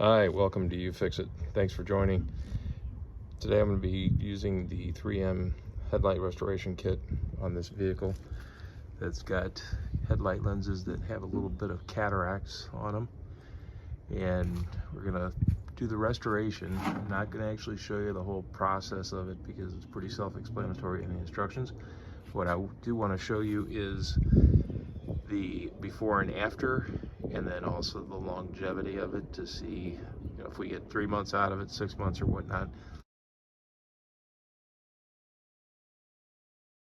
Hi, welcome to You Fix It. Thanks for joining. Today I'm going to be using the 3M headlight restoration kit on this vehicle that's got headlight lenses that have a little bit of cataracts on them. And we're going to do the restoration. I'm not going to actually show you the whole process of it because it's pretty self-explanatory in the instructions. What I do want to show you is the before and after, and then also the longevity of it to see, if we get 3 months out of it, 6 months or whatnot.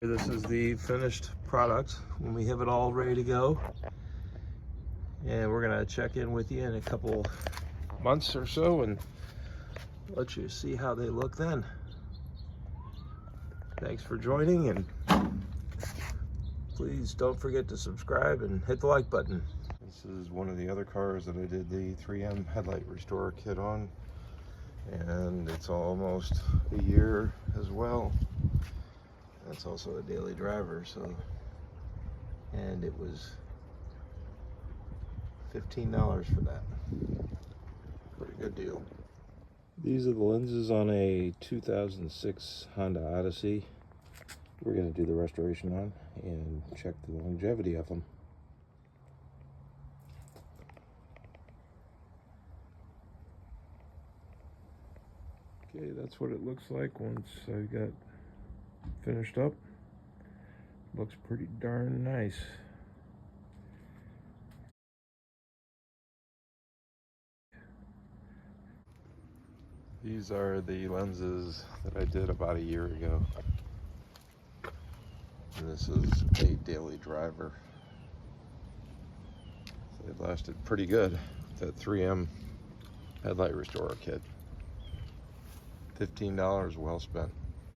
This is the finished product when we have it all ready to go, and we're gonna check in with you in a couple months or so and let you see how they look then. Thanks for joining, and please don't forget to subscribe and hit the like button. This is one of the other cars that I did the 3M headlight restorer kit on, and it's almost a year as well. That's also a daily driver, and it was $15 for that. Pretty good deal. These are the lenses on a 2006 Honda Odyssey. We're going to do the restoration on and check the longevity of them. Okay, that's what it looks like once I got finished up. Looks pretty darn nice. These are the lenses that I did about a year ago. And this is a daily driver. So they lasted pretty good. That 3M headlight restorer kit. $15 well spent.